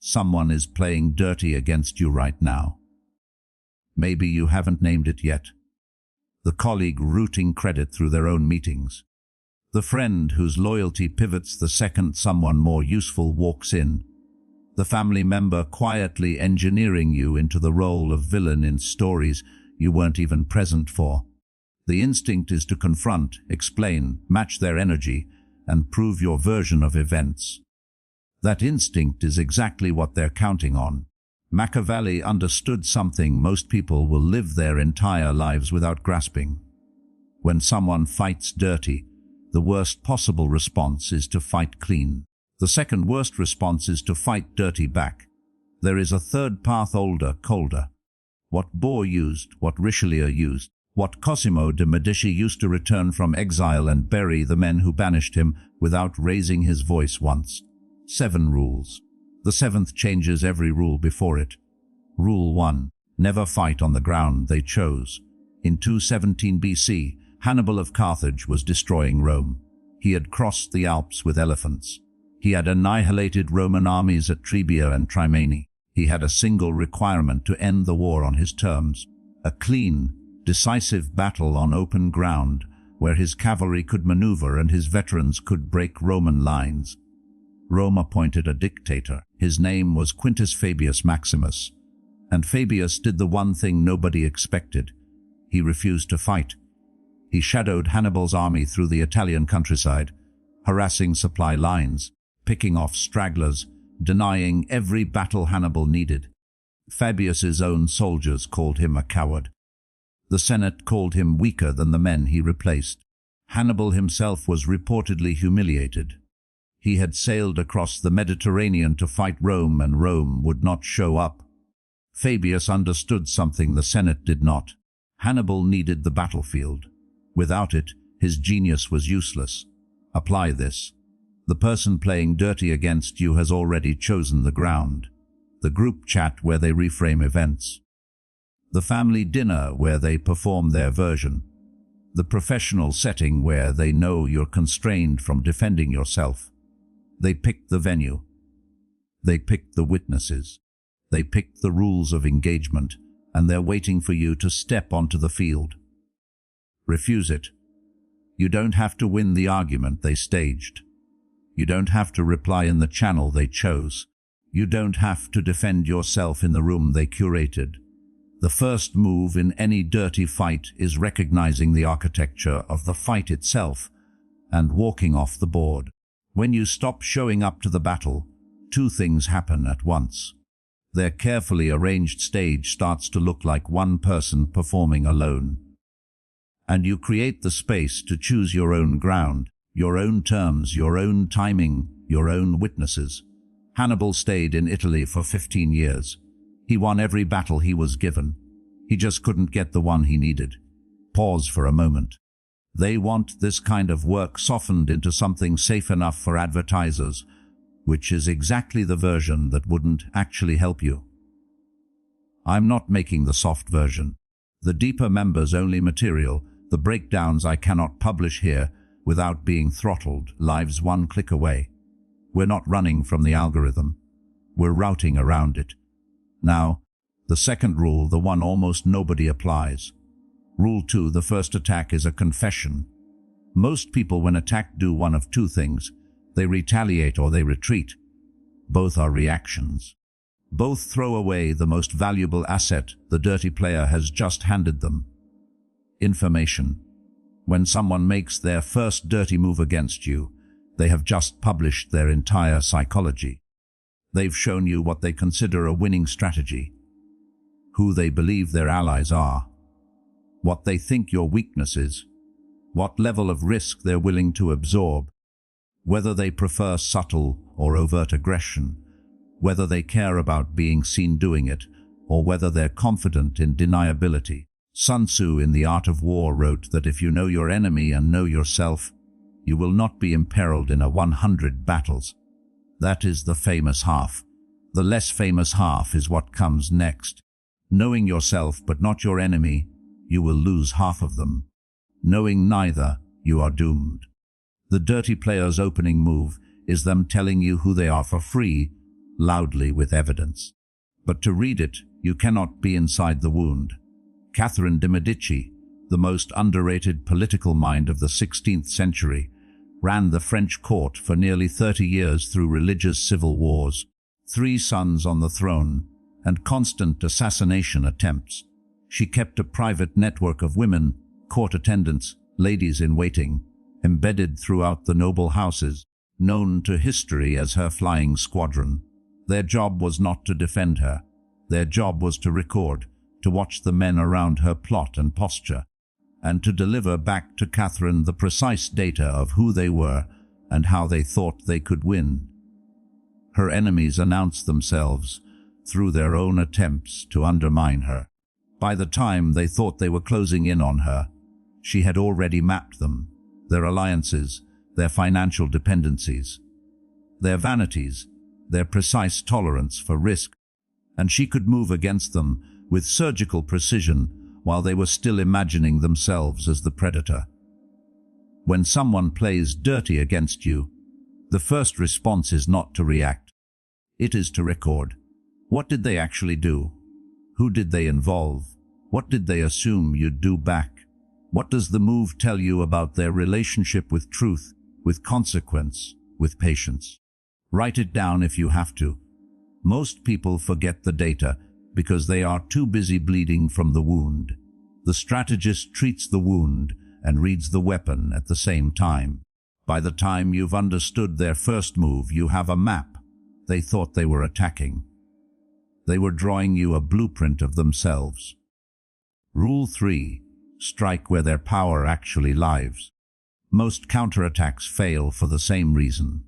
Someone is playing dirty against you right now. Maybe you haven't named it yet. The colleague routing credit through their own meetings. The friend whose loyalty pivots the second someone more useful walks in. The family member quietly engineering you into the role of villain in stories you weren't even present for. The instinct is to confront, explain, match their energy, and prove your version of events. That instinct is exactly what they're counting on. Machiavelli understood something most people will live their entire lives without grasping. When someone fights dirty, the worst possible response is to fight clean. The second worst response is to fight dirty back. There is a third path, older, colder. What Bohr used, what Richelieu used, what Cosimo de Medici used to return from exile and bury the men who banished him without raising his voice once. 7 rules. The 7th changes every rule before it. Rule 1. Never fight on the ground they chose. In 217 BC, Hannibal of Carthage was destroying Rome. He had crossed the Alps with elephants. He had annihilated Roman armies at Trebia and Trimani. He had a single requirement to end the war on his terms. A clean, decisive battle on open ground, where his cavalry could maneuver and his veterans could break Roman lines. Rome appointed a dictator. His name was Quintus Fabius Maximus. And Fabius did the one thing nobody expected. He refused to fight. He shadowed Hannibal's army through the Italian countryside, harassing supply lines, picking off stragglers, denying every battle Hannibal needed. Fabius's own soldiers called him a coward. The Senate called him weaker than the men he replaced. Hannibal himself was reportedly humiliated. He had sailed across the Mediterranean to fight Rome, and Rome would not show up. Fabius understood something the Senate did not. Hannibal needed the battlefield. Without it, his genius was useless. Apply this. The person playing dirty against you has already chosen the ground. The group chat where they reframe events. The family dinner where they perform their version. The professional setting where they know you're constrained from defending yourself. They picked the venue. They picked the witnesses. They picked the rules of engagement, and they're waiting for you to step onto the field. Refuse it. You don't have to win the argument they staged. You don't have to reply in the channel they chose. You don't have to defend yourself in the room they curated. The first move in any dirty fight is recognizing the architecture of the fight itself and walking off the board. When you stop showing up to the battle, 2 things happen at once. Their carefully arranged stage starts to look like one person performing alone. And you create the space to choose your own ground, your own terms, your own timing, your own witnesses. Hannibal stayed in Italy for 15 years. He won every battle he was given. He just couldn't get the one he needed. Pause for a moment. They want this kind of work softened into something safe enough for advertisers, which is exactly the version that wouldn't actually help you. I'm not making the soft version. The deeper members-only material, the breakdowns I cannot publish here without being throttled, lives 1 click away. We're not running from the algorithm. We're routing around it. Now, the second rule, the one almost nobody applies. Rule 2, the first attack is a confession. Most people when attacked do one of 2 things. They retaliate or they retreat. Both are reactions. Both throw away the most valuable asset the dirty player has just handed them. Information. When someone makes their first dirty move against you, they have just published their entire psychology. They've shown you what they consider a winning strategy, who they believe their allies are, what they think your weakness is, what level of risk they're willing to absorb, whether they prefer subtle or overt aggression, whether they care about being seen doing it, or whether they're confident in deniability. Sun Tzu in The Art of War wrote that if you know your enemy and know yourself, you will not be imperiled in 100 battles. That is the famous half. The less famous half is what comes next. Knowing yourself but not your enemy, you will lose half of them. Knowing neither, you are doomed. The dirty player's opening move is them telling you who they are for free, loudly with evidence. But to read it, you cannot be inside the wound. Catherine de' Medici, the most underrated political mind of the 16th century, ran the French court for nearly 30 years through religious civil wars, 3 sons on the throne, and constant assassination attempts. She kept a private network of women, court attendants, ladies in waiting, embedded throughout the noble houses, known to history as her flying squadron. Their job was not to defend her. Their job was to record, to watch the men around her plot and posture, and to deliver back to Catherine the precise data of who they were and how they thought they could win. Her enemies announced themselves through their own attempts to undermine her. By the time they thought they were closing in on her, she had already mapped them, their alliances, their financial dependencies, their vanities, their precise tolerance for risk, and she could move against them with surgical precision while they were still imagining themselves as the predator. When someone plays dirty against you, the first response is not to react. It is to record. What did they actually do? Who did they involve? What did they assume you'd do back? What does the move tell you about their relationship with truth, with consequence, with patience? Write it down if you have to. Most people forget the data because they are too busy bleeding from the wound. The strategist treats the wound and reads the weapon at the same time. By the time you've understood their first move, you have a map. They thought they were attacking. They were drawing you a blueprint of themselves. Rule 3. Strike where their power actually lies. Most counterattacks fail for the same reason.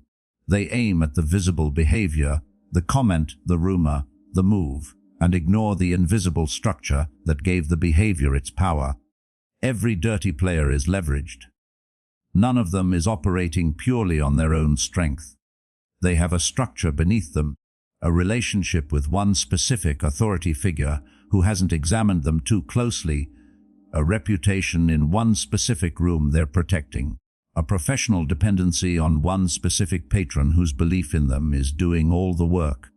They aim at the visible behavior, the comment, the rumor, the move, and ignore the invisible structure that gave the behavior its power. Every dirty player is leveraged. None of them is operating purely on their own strength. They have a structure beneath them, a relationship with one specific authority figure who hasn't examined them too closely, a reputation in one specific room they're protecting, a professional dependency on one specific patron whose belief in them is doing all the work.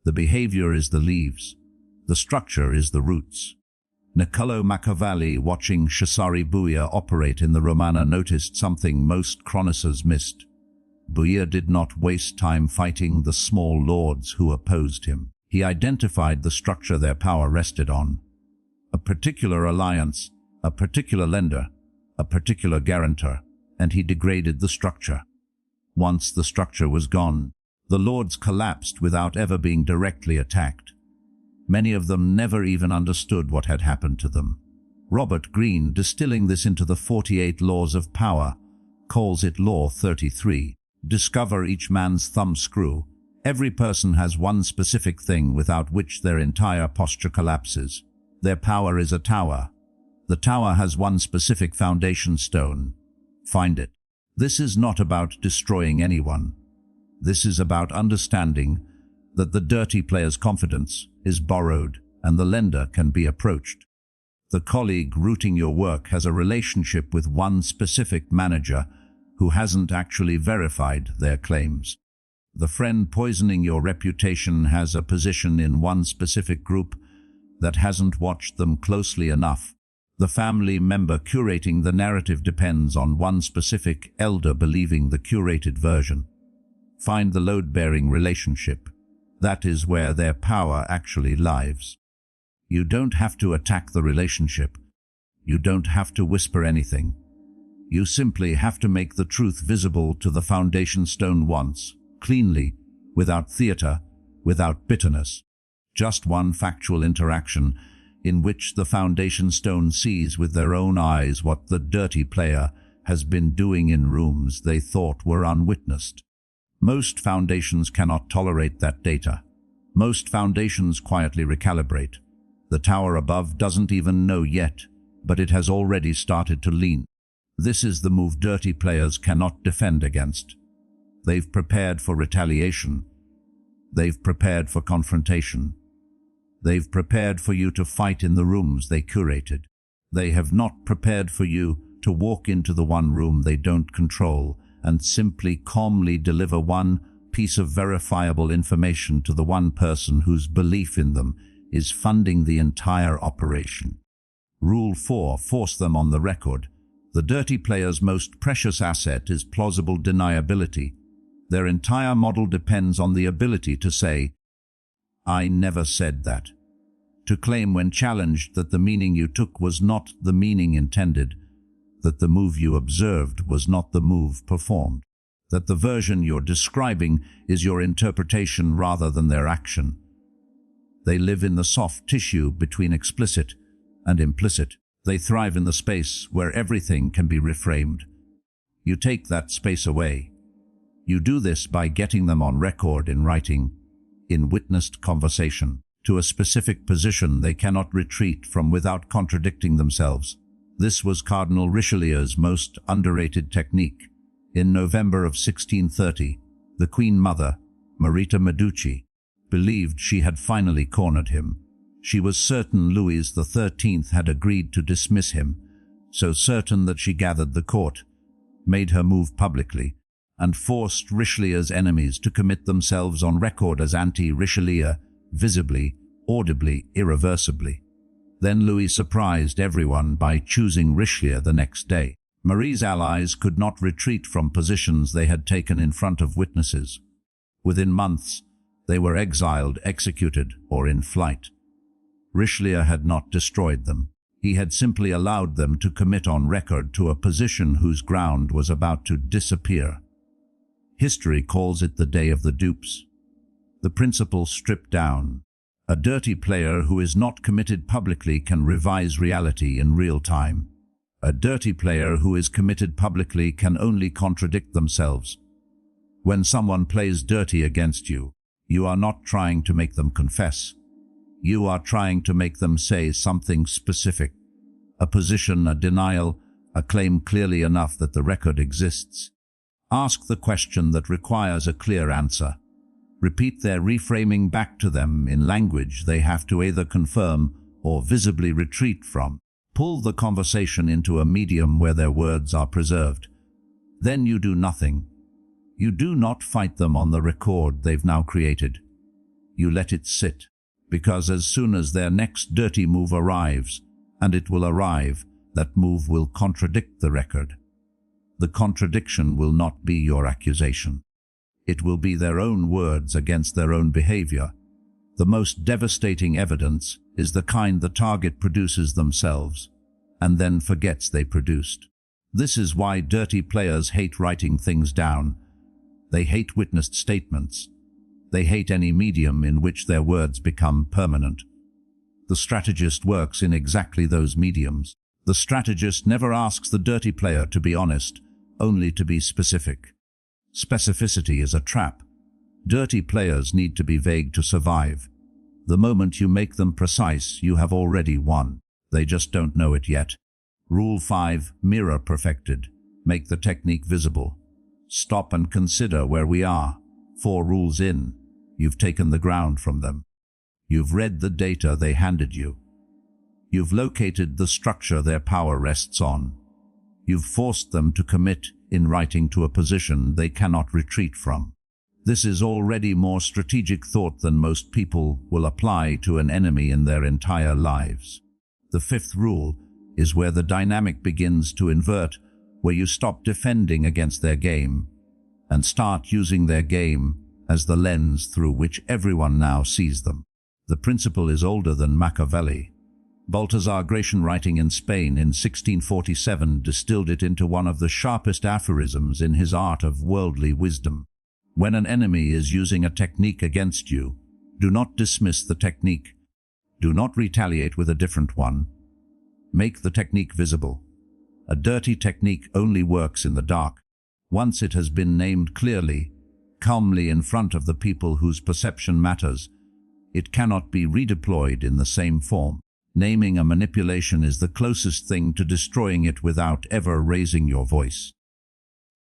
The behavior is the leaves. The structure is the roots. Niccolò Machiavelli, watching Cesare Buia operate in the Romana, noticed something most chroniclers missed. Buia did not waste time fighting the small lords who opposed him. He identified the structure their power rested on. A particular alliance, a particular lender, a particular guarantor, and he degraded the structure. Once the structure was gone, the lords collapsed without ever being directly attacked. Many of them never even understood what had happened to them. Robert Greene, distilling this into the 48 laws of power, calls it Law 33. Discover each man's thumbscrew. Every person has one specific thing without which their entire posture collapses. Their power is a tower. The tower has one specific foundation stone. Find it. This is not about destroying anyone. This is about understanding that the dirty player's confidence is borrowed and the lender can be approached. The colleague routing your work has a relationship with one specific manager who hasn't actually verified their claims. The friend poisoning your reputation has a position in one specific group that hasn't watched them closely enough. The family member curating the narrative depends on one specific elder believing the curated version. Find the load-bearing relationship. That is where their power actually lies. You don't have to attack the relationship. You don't have to whisper anything. You simply have to make the truth visible to the foundation stone once, cleanly, without theater, without bitterness. Just one factual interaction in which the foundation stone sees with their own eyes what the dirty player has been doing in rooms they thought were unwitnessed. Most foundations cannot tolerate that data. Most foundations quietly recalibrate. The tower above doesn't even know yet, but it has already started to lean. This is the move dirty players cannot defend against. They've prepared for retaliation. They've prepared for confrontation. They've prepared for you to fight in the rooms they curated. They have not prepared for you to walk into the one room they don't control and simply calmly deliver one piece of verifiable information to the one person whose belief in them is funding the entire operation. Rule 4. Force them on the record. The dirty player's most precious asset is plausible deniability. Their entire model depends on the ability to say, "I never said that." To claim when challenged that the meaning you took was not the meaning intended, that the move you observed was not the move performed, that the version you're describing is your interpretation rather than their action. They live in the soft tissue between explicit and implicit. They thrive in the space where everything can be reframed. You take that space away. You do this by getting them on record in writing, in witnessed conversation, to a specific position they cannot retreat from without contradicting themselves. This was Cardinal Richelieu's most underrated technique. In November of 1630, the Queen Mother, Marita Medici, believed she had finally cornered him. She was certain Louis XIII had agreed to dismiss him, so certain that she gathered the court, made her move publicly, and forced Richelieu's enemies to commit themselves on record as anti-Richelieu, visibly, audibly, irreversibly. Then Louis surprised everyone by choosing Richelieu the next day. Marie's allies could not retreat from positions they had taken in front of witnesses. Within months, they were exiled, executed, or in flight. Richelieu had not destroyed them. He had simply allowed them to commit on record to a position whose ground was about to disappear. History calls it the Day of the Dupes. The principle stripped down. A dirty player who is not committed publicly can revise reality in real time. A dirty player who is committed publicly can only contradict themselves. When someone plays dirty against you, you are not trying to make them confess. You are trying to make them say something specific. A position, a denial, a claim clearly enough that the record exists. Ask the question that requires a clear answer. Repeat their reframing back to them in language they have to either confirm or visibly retreat from. Pull the conversation into a medium where their words are preserved. Then you do nothing. You do not fight them on the record they've now created. You let it sit, because as soon as their next dirty move arrives, and it will arrive, that move will contradict the record. The contradiction will not be your accusation. It will be their own words against their own behavior. The most devastating evidence is the kind the target produces themselves, and then forgets they produced. This is why dirty players hate writing things down. They hate witnessed statements. They hate any medium in which their words become permanent. The strategist works in exactly those mediums. The strategist never asks the dirty player to be honest, only to be specific. Specificity is a trap. Dirty players need to be vague to survive. The moment you make them precise, you have already won. They just don't know it yet. Rule 5. Mirror perfected. Make the technique visible. Stop and consider where we are. 4 rules in. You've taken the ground from them. You've read the data they handed you. You've located the structure their power rests on. You've forced them to commit in writing to a position they cannot retreat from. This is already more strategic thought than most people will apply to an enemy in their entire lives. The 5th rule is where the dynamic begins to invert, where you stop defending against their game and start using their game as the lens through which everyone now sees them. The principle is older than Machiavelli. Balthazar Gracian, writing in Spain in 1647, distilled it into one of the sharpest aphorisms in his art of worldly wisdom. When an enemy is using a technique against you, do not dismiss the technique. Do not retaliate with a different one. Make the technique visible. A dirty technique only works in the dark. Once it has been named clearly, calmly in front of the people whose perception matters, it cannot be redeployed in the same form. Naming a manipulation is the closest thing to destroying it without ever raising your voice.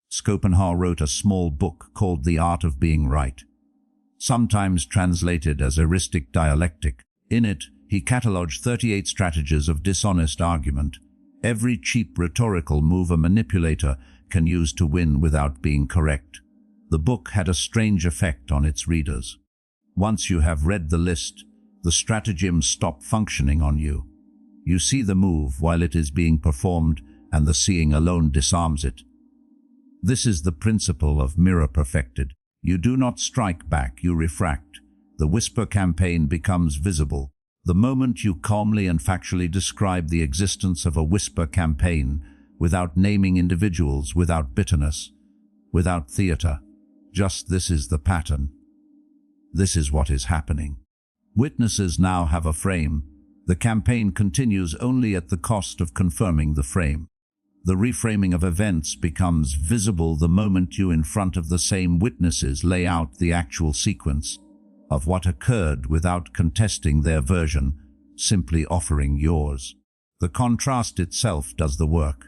Schopenhauer wrote a small book called The Art of Being Right, sometimes translated as heuristic dialectic. In it, he catalogued 38 strategies of dishonest argument, every cheap rhetorical move a manipulator can use to win without being correct. The book had a strange effect on its readers. Once you have read the list, the stratagems stop functioning on you. You see the move while it is being performed, and the seeing alone disarms it. This is the principle of mirror perfected. You do not strike back, you refract. The whisper campaign becomes visible. The moment you calmly and factually describe the existence of a whisper campaign, without naming individuals, without bitterness, without theater, just this is the pattern. This is what is happening. Witnesses now have a frame. The campaign continues only at the cost of confirming the frame. The reframing of events becomes visible the moment you, in front of the same witnesses, lay out the actual sequence of what occurred without contesting their version, simply offering yours. The contrast itself does the work.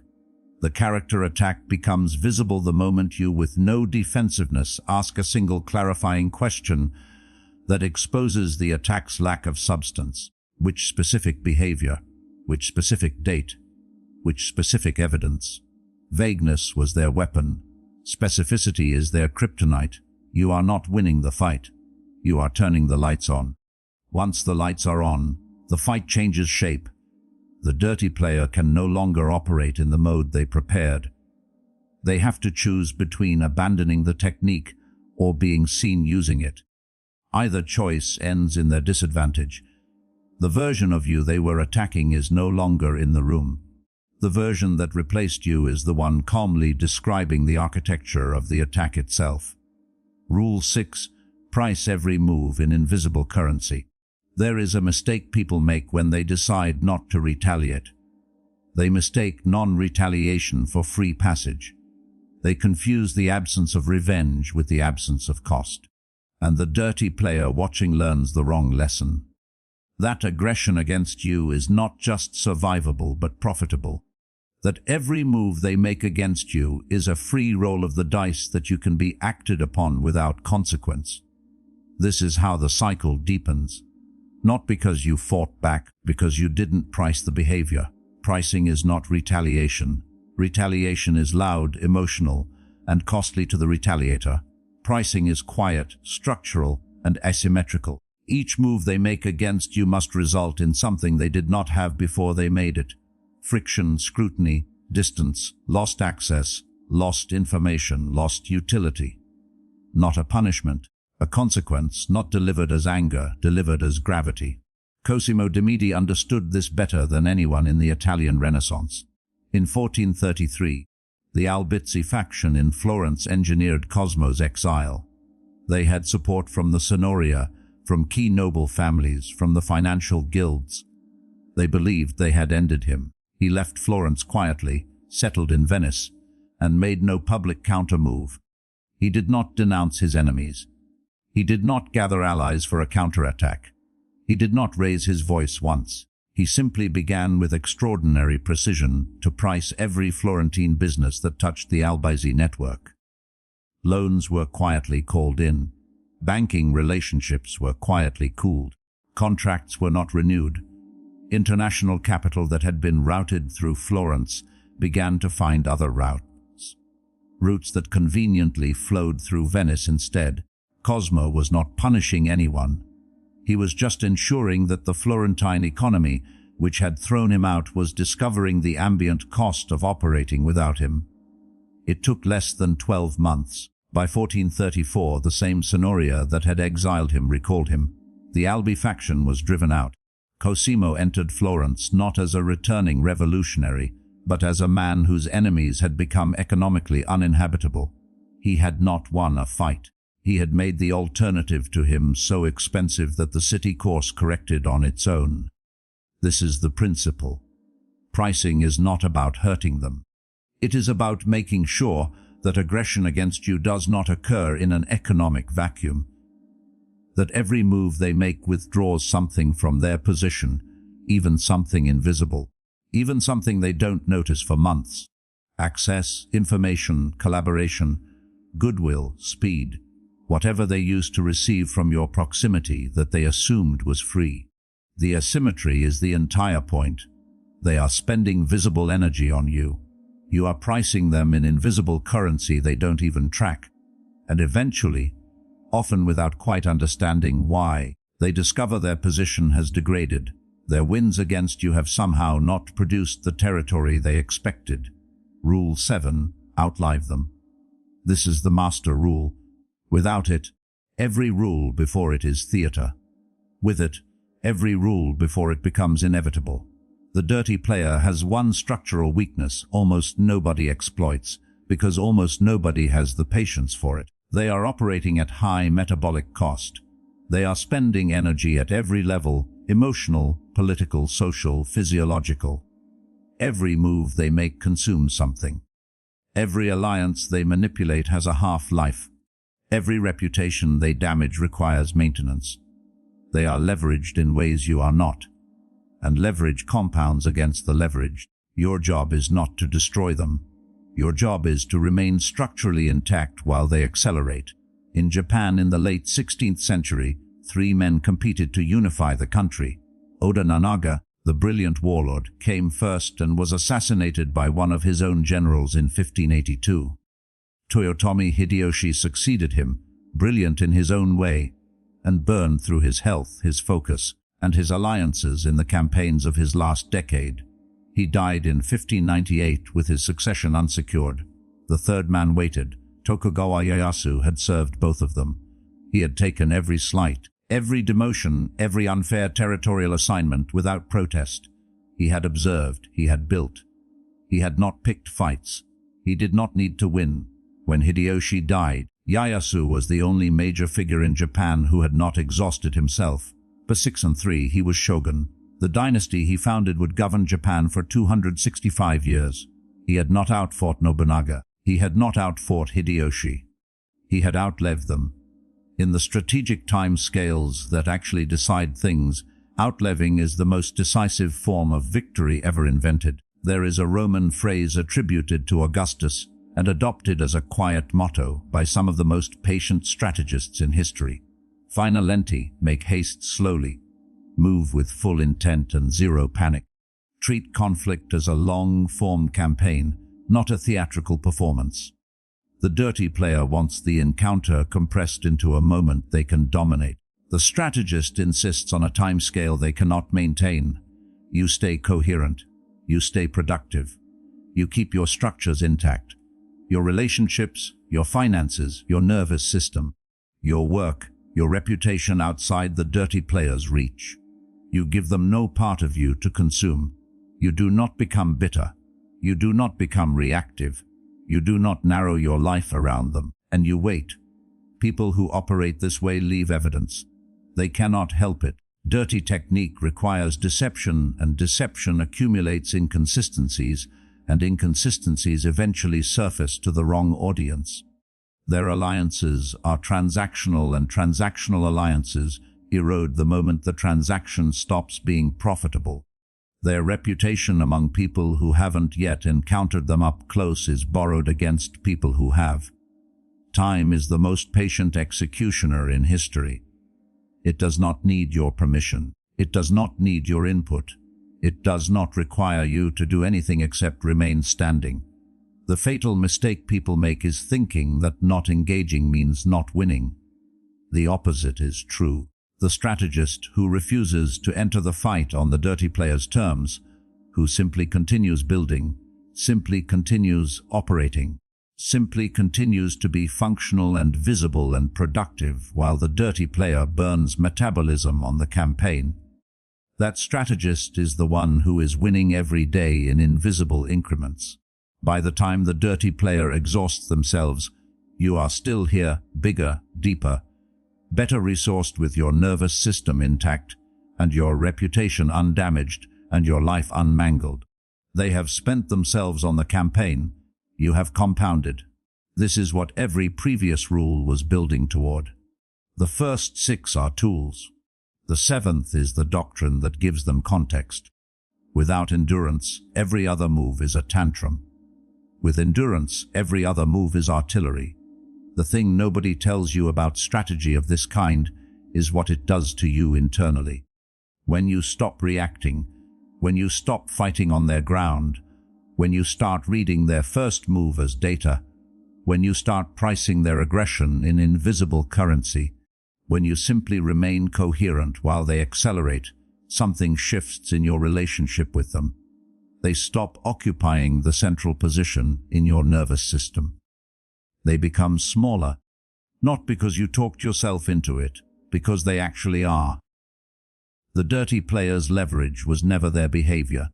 The character attack becomes visible the moment you, with no defensiveness, ask a single clarifying question that exposes the attack's lack of substance. Which specific behavior? Which specific date? Which specific evidence? Vagueness was their weapon. Specificity is their kryptonite. You are not winning the fight. You are turning the lights on. Once the lights are on, the fight changes shape. The dirty player can no longer operate in the mode they prepared. They have to choose between abandoning the technique or being seen using it. Either choice ends in their disadvantage. The version of you they were attacking is no longer in the room. The version that replaced you is the one calmly describing the architecture of the attack itself. Rule 6. Price every move in invisible currency. There is a mistake people make when they decide not to retaliate. They mistake non-retaliation for free passage. They confuse the absence of revenge with the absence of cost. And the dirty player watching learns the wrong lesson. That aggression against you is not just survivable but profitable. That every move they make against you is a free roll of the dice that you can be acted upon without consequence. This is how the cycle deepens. Not because you fought back, because you didn't price the behavior. Pricing is not retaliation. Retaliation is loud, emotional, and costly to the retaliator. Pricing is quiet, structural, and asymmetrical. Each move they make against you must result in something they did not have before they made it. Friction, scrutiny, distance, lost access, lost information, lost utility. Not a punishment, a consequence, not delivered as anger, delivered as gravity. Cosimo de' Medici understood this better than anyone in the Italian Renaissance. In 1433, the Albizzi faction in Florence engineered Cosimo's exile. They had support from the Signoria, from key noble families, from the financial guilds. They believed they had ended him. He left Florence quietly, settled in Venice, and made no public counter-move. He did not denounce his enemies. He did not gather allies for a counterattack. He did not raise his voice once. He simply began with extraordinary precision to price every Florentine business that touched the Albizzi network. Loans were quietly called in. Banking relationships were quietly cooled. Contracts were not renewed. International capital that had been routed through Florence began to find other routes. Routes that conveniently flowed through Venice instead. Cosimo was not punishing anyone. He was just ensuring that the Florentine economy, which had thrown him out, was discovering the ambient cost of operating without him. It took less than 12 months. By 1434, the same Signoria that had exiled him recalled him. The Albi faction was driven out. Cosimo entered Florence not as a returning revolutionary, but as a man whose enemies had become economically uninhabitable. He had not won a fight. He had made the alternative to him so expensive that the city course corrected on its own. This is the principle. Pricing is not about hurting them. It is about making sure that aggression against you does not occur in an economic vacuum. That every move they make withdraws something from their position, even something invisible, even something they don't notice for months. Access, information, collaboration, goodwill, speed, whatever they used to receive from your proximity that they assumed was free. The asymmetry is the entire point. They are spending visible energy on you. You are pricing them in invisible currency they don't even track. and eventually, often without quite understanding why, they discover their position has degraded. Their wins against you have somehow not produced the territory they expected. Rule 7. Outlive them. This is the master rule. Without it, every rule before it is theatre. With it, every rule before it becomes inevitable. The dirty player has one structural weakness almost nobody exploits, because almost nobody has the patience for it. They are operating at high metabolic cost. They are spending energy at every level: emotional, political, social, physiological. Every move they make consumes something. Every alliance they manipulate has a half-life. Every reputation they damage requires maintenance. They are leveraged in ways you are not, and leverage compounds against the leveraged. Your job is not to destroy them. Your job is to remain structurally intact while they accelerate. In Japan in the late 16th century, 3 men competed to unify the country. Oda Nobunaga, the brilliant warlord, came first and was assassinated by one of his own generals in 1582. Toyotomi Hideyoshi succeeded him, brilliant in his own way, and burned through his health, his focus, and his alliances in the campaigns of his last decade. He died in 1598 with his succession unsecured. The third man waited. Tokugawa Ieyasu had served both of them. He had taken every slight, every demotion, every unfair territorial assignment without protest. He had observed, he had built. He had not picked fights. He did not need to win. When Hideyoshi died, Ieyasu was the only major figure in Japan who had not exhausted himself. By 603 he was shogun. The dynasty he founded would govern Japan for 265 years. He had not outfought Nobunaga. He had not outfought Hideyoshi. He had outlived them. In the strategic time scales that actually decide things, outliving is the most decisive form of victory ever invented. There is a Roman phrase attributed to Augustus and adopted as a quiet motto by some of the most patient strategists in history. Fina lenti, make haste slowly. Move with full intent and zero panic. Treat conflict as a long-form campaign, not a theatrical performance. The dirty player wants the encounter compressed into a moment they can dominate. The strategist insists on a timescale they cannot maintain. You stay coherent. You stay productive. You keep your structures intact. Your relationships, your finances, your nervous system, your work, your reputation outside the dirty player's reach. You give them no part of you to consume. You do not become bitter. You do not become reactive. You do not narrow your life around them, and you wait. People who operate this way leave evidence. They cannot help it. Dirty technique requires deception, and deception accumulates inconsistencies, and inconsistencies eventually surface to the wrong audience. Their alliances are transactional, and transactional alliances erode the moment the transaction stops being profitable. Their reputation among people who haven't yet encountered them up close is borrowed against people who have. Time is the most patient executioner in history. It does not need your permission. It does not need your input. It does not require you to do anything except remain standing. The fatal mistake people make is thinking that not engaging means not winning. The opposite is true. The strategist who refuses to enter the fight on the dirty player's terms, who simply continues building, simply continues operating, simply continues to be functional and visible and productive while the dirty player burns metabolism on the campaign. That strategist is the one who is winning every day in invisible increments. By the time the dirty player exhausts themselves, you are still here, bigger, deeper, better resourced with your nervous system intact, and your reputation undamaged, and your life unmangled. They have spent themselves on the campaign. You have compounded. This is what every previous rule was building toward. The first 6 are tools. The 7th is the doctrine that gives them context. Without endurance, every other move is a tantrum. With endurance, every other move is artillery. The thing nobody tells you about strategy of this kind is what it does to you internally. When you stop reacting, when you stop fighting on their ground, when you start reading their first move as data, when you start pricing their aggression in invisible currency, when you simply remain coherent while they accelerate, something shifts in your relationship with them. They stop occupying the central position in your nervous system. They become smaller, not because you talked yourself into it, because they actually are. The dirty player's leverage was never their behavior.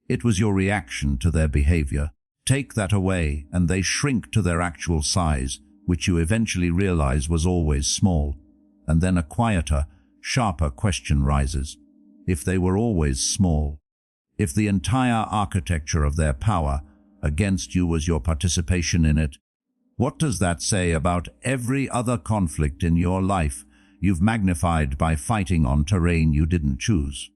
It was your reaction to their behavior. Take that away, and they shrink to their actual size, which you eventually realize was always small. And then a quieter, sharper question rises. If they were always small, if the entire architecture of their power against you was your participation in it, what does that say about every other conflict in your life you've magnified by fighting on terrain you didn't choose?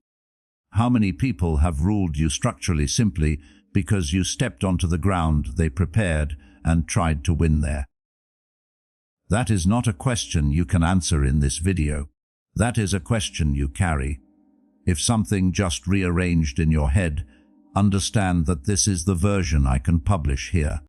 How many people have ruled you structurally simply because you stepped onto the ground they prepared and tried to win there? That is not a question you can answer in this video. That is a question you carry. If something just rearranged in your head, understand that this is the version I can publish here.